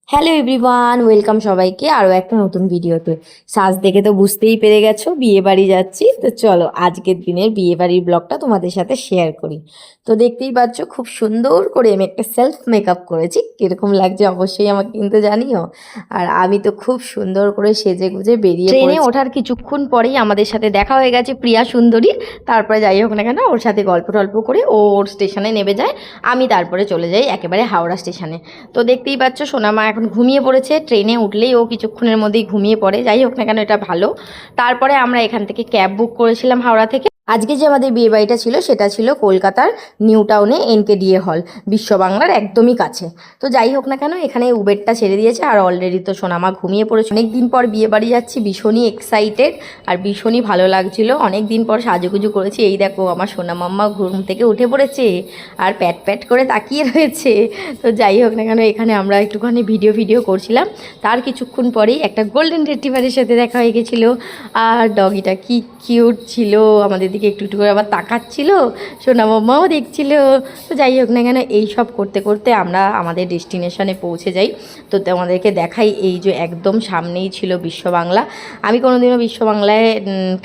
Hello everyone, welcome সবাইকে আরও একটা নতুন ভিডিওতে। সাজ দেখে তো বুঝতেই পেরে গেছো বিয়ে বাড়ি যাচ্ছি। তো চলো আজকের দিনের বিয়ে বাড়ির ব্লগটা তোমাদের সাথে শেয়ার করি। তো দেখতেই পাচ্ছ খুব সুন্দর করে আমি একটা সেলফ মেকআপ করেছি। কীরকম লাগছে অবশ্যই আমাকে কিন্তু জানিও। আর আমি তো খুব সুন্দর করে সেজে গুজে বেরিয়ে ট্রেনে ওঠার কিছুক্ষণ পরেই আমাদের সাথে দেখা হয়ে গেছে প্রিয়া সুন্দরী। তারপরে যাই হোক না কেন ওর সাথে গল্প টল্প করে ওর স্টেশনে নেমে যায়, আমি তারপরে চলে যাই একেবারে হাওড়া স্টেশনে। তো দেখতেই পাচ্ছ সোনামা এখন ঘুমিয়ে পড়েছে, ট্রেনে উঠলেই ও কিছুক্ষণের মধ্যেই ঘুমিয়ে পড়ে। যাই হোক না কেন এটা ভালো। তারপরে আমরা এখান থেকে ক্যাব বুক করেছিলাম হাওড়া থেকে। আজকে যে আমাদের বিয়ে বাড়িটা ছিল সেটা ছিল কলকাতার নিউ টাউনে এনকেডিএ হল, বিশ্ব বাংলার একদমই কাছে। তো যাই হোক না কেন এখানে উবেরটা ছেড়ে দিয়েছে আর অলরেডি তো সোনামা ঘুমিয়ে পড়েছে। অনেক দিন পর বিয়ে বাড়ি যাচ্ছি, ভীষণই এক্সাইটেড আর ভীষণই ভালো লাগছিল। অনেক দিন পর সাজুগুজু করেছি। এই দেখো আমার সোনামাম্মা ঘুম থেকে উঠে পড়েছে আর প্যাট প্যাট করে তাকিয়ে রয়েছে। তো যাই হোক না কেন এখানে আমরা একটুখানি ভিডিও করছিলাম। তার কিছুক্ষণ পরেই একটা গোল্ডেন রিট্রিভারের সাথে দেখা হয়ে গেছিলো। আর ডগিটা কি কিউট ছিল, আমাদের দিকে একটু একটু করে আবার তাকাচ্ছিল, সোনামাম্মাও দেখছিল। তো যাই হোক না কেন এই সব করতে করতে আমরা আমাদের ডেস্টিনেশনে পৌঁছে যাই। তো তোমাদেরকে দেখাই, এই যে একদম সামনেই ছিল বিশ্ব বাংলা। আমি কোনোদিনও বিশ্ব বাংলায়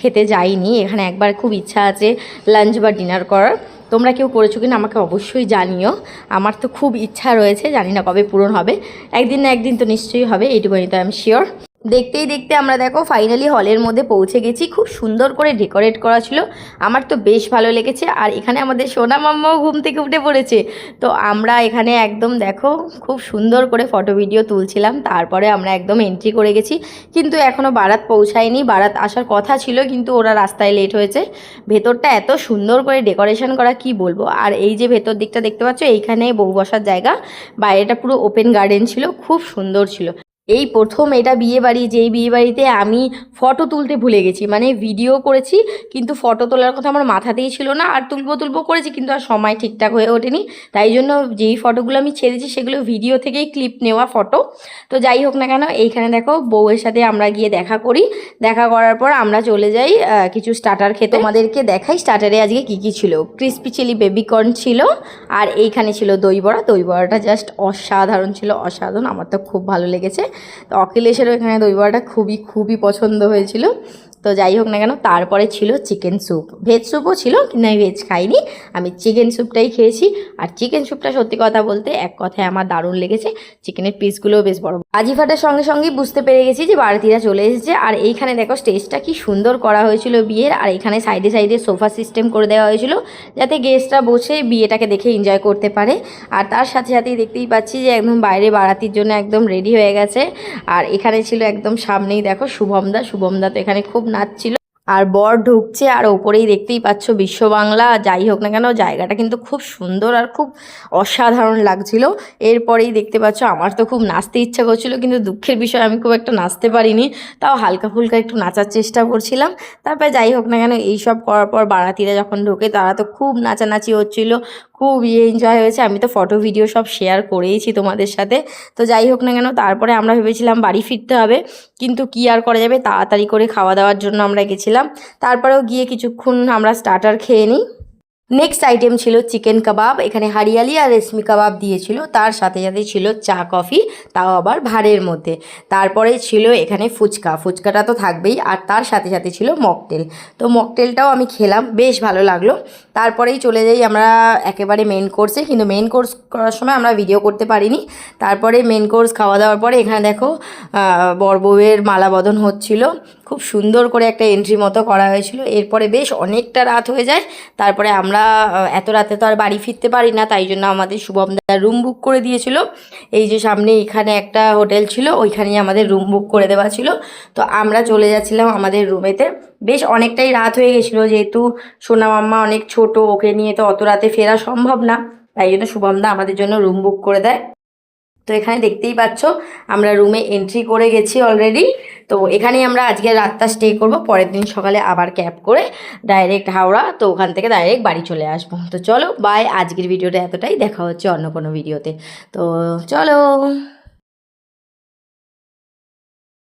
খেতে যাইনি, এখানে একবার খুব ইচ্ছা আছে লাঞ্চ বা ডিনার করার। তোমরা কেউ করেছো কিনা আমাকে অবশ্যই জানিও। আমার তো খুব ইচ্ছা রয়েছে, জানি না কবে পূরণ হবে। একদিন না একদিন তো নিশ্চয়ই হবে, এইটুকুনি তো আমি শিওর। দেখতেই দেখতে আমরা দেখো ফাইনালি হলের মধ্যে পৌঁছে গেছি। খুব সুন্দর করে ডেকোরেট করা ছিল, আমার তো বেশ ভালো লেগেছে। আর এখানে আমাদের সোনা মাম্মাও ঘুম থেকে উঠে পড়েছে। তো আমরা এখানে একদম দেখো খুব সুন্দর করে ফটো ভিডিও তুলছিলাম। তারপরে আমরা একদম এন্ট্রি করে গেছি, কিন্তু এখনও বারাত পৌঁছায়নি। বারাত আসার কথা ছিল কিন্তু ওরা রাস্তায় লেট হয়েছে। ভেতরটা এত সুন্দর করে ডেকোরেশন করা কি বলবো। আর এই যে ভেতর দিকটা দেখতে পাচ্ছ, এইখানে বউ বসার জায়গা, বাইরেটা পুরো ওপেন গার্ডেন ছিল, খুব সুন্দর ছিল। এই প্রথম এটা বিয়ে বাড়ি, যেই বিয়ে বাড়িতে আমি ফটো তুলতে ভুলে গেছি। মানে ভিডিও করেছি কিন্তু ফটো তোলার কথা আমার মাথাতেই ছিল না। আর তুলবো করেছি কিন্তু আর সময় ঠিকঠাক হয়ে ওঠেনি। তাই জন্য যেই ফটোগুলো আমি ছেড়েছি সেগুলো ভিডিও থেকেই ক্লিপ নেওয়া ফটো। তো যাই হোক না কেন এইখানে দেখো বউয়ের সাথে আমরা গিয়ে দেখা করি। দেখা করার পর আমরা চলে যাই কিছু স্টার্টার খেতে। আমাদেরকে দেখাই স্টার্টারে আজকে কী ছিল। ক্রিসপি চিলি বেবিকর্ন ছিল, আর এইখানে ছিল দই বড়া। দই বড়াটা জাস্ট অসাধারণ ছিল, অসাধারণ, আমার তো খুব ভালো লেগেছে। তো অখিলেশেরও এখানে দই বড়াটা খুবই পছন্দ হয়েছিল। তো যাই হোক না কেন তারপরে ছিল চিকেন স্যুপ, ভেজ স্যুপও ছিল কিন্তু আমি ভেজ খাইনি, আমি চিকেন স্যুপটাই খেয়েছি। আর চিকেন স্যুপটা সত্যি কথা বলতে এক কথায় আমার দারুণ লেগেছে। চিকেনের পিসগুলোও বেশ বড়। বাজি ফাটার সঙ্গে সঙ্গেই বুঝতে পেরে গেছি যে বারাতিরা চলে এসেছে। আর এইখানে দেখো স্টেজটা কি সুন্দর করা হয়েছিল বিয়ের। আর এখানে সাইডে সাইডে সোফা সিস্টেম করে দেওয়া হয়েছিল যাতে গেস্টরা বসে বিয়েটাকে দেখে এনজয় করতে পারে। আর তার সাথে সাথেই দেখতেই পাচ্ছি যে একদম বাইরে বারাতির জন্য একদম রেডি হয়ে গেছে। আর এখানে ছিল একদম সামনেই দেখো শুভমদা তো এখানে খুব নাচছিল। আর বর ঢুকছে আর ওপরেই দেখতেই পাচ্ছ বিশ্ব বাংলা। যাই হোক না কেন জায়গাটা কিন্তু খুব সুন্দর আর খুব অসাধারণ লাগছিল। এরপরেই দেখতে পাচ্ছ আমার তো খুব নাচতে ইচ্ছা করছিল, কিন্তু দুঃখের বিষয় আমি খুব একটা নাচতে পারিনি, তাও হালকা ফুলকা একটু নাচার চেষ্টা করছিলাম। তারপরে যাই হোক না কেন এইসব করার পর বারাতিরা যখন ঢোকে তারা তো খুব নাচানাচি হচ্ছিল, খুব এনজয় হয়েছে। আমি তো ফটো ভিডিও সব শেয়ার করেইছি তোমাদের সাথে। তো যাই হোক না কেন তারপরে আমরা ভেবেছিলাম বাড়ি ফিরতে হবে, কিন্তু কি আর করা যাবে, তাড়াতাড়ি করে খাওয়া দাওয়ার জন্য আমরা গেছিলাম। তারপরেও গিয়ে কিছুক্ষণ আমরা স্টার্টার খেয়ে নিই। নেক্সট আইটেম ছিল চিকেন কাবাব। এখানে হারিয়ালি আর রেশমি কাবাব দিয়েছিল, তার সাথে সাথে ছিল চা কফি, তাও আবার ভাঁড়ের মধ্যে। তারপরে ছিল এখানে ফুচকাটা তো থাকবেই, আর তার সাথে সাথে ছিল মকটেল। তো মকটেলটাও আমি খেলাম, বেশ ভালো লাগলো। তারপরেই চলে যাই আমরা একেবারে মেন কোর্সে, কিন্তু মেন কোর্স করার সময় আমরা ভিডিও করতে পারিনি। তারপরে মেন কোর্স খাওয়া দাওয়ার পরে এখানে দেখো বর বউয়ের মালা বদন হচ্ছিল, খুব সুন্দর করে একটা এন্ট্রি মতো করা হয়েছিল। এরপরে বেশ অনেকটা রাত হয়ে যায়। তারপরে আমরা এত রাতে তো আর বাড়ি ফিরতে পারি না, তাই জন্য আমাদের শুভমদা রুম বুক করে দিয়েছিল। এই যে সামনে এখানে একটা হোটেল ছিল, ওইখানেই আমাদের রুম বুক করে দেওয়া ছিল। তো আমরা চলে যাচ্ছিলাম আমাদের রুমেতে। বেশ অনেকটাই রাত হয়ে গেছিলো, যেহেতু সোনা মাম্মা অনেক ছোট, ওকে নিয়ে তো অত রাতে ফেরা সম্ভব না, তাই জন্য শুভমদা আমাদের জন্য রুম বুক করে দেয়। তো এখানে দেখতেই পাচ্ছ আমরা রুমে এন্ট্রি করে গেছি অলরেডি। তো এখানেই আমরা আজকে রাতটা স্টে করব, পরের দিন সকালে আবার ক্যাব করে ডাইরেক্ট হাওড়া, তো ওখান থেকে ডাইরেক্ট বাড়ি চলে আসবো। তো চলো বাই, আজকের ভিডিওটা এতটাই, দেখা হচ্ছে অন্য কোনো ভিডিওতে। তো চলো।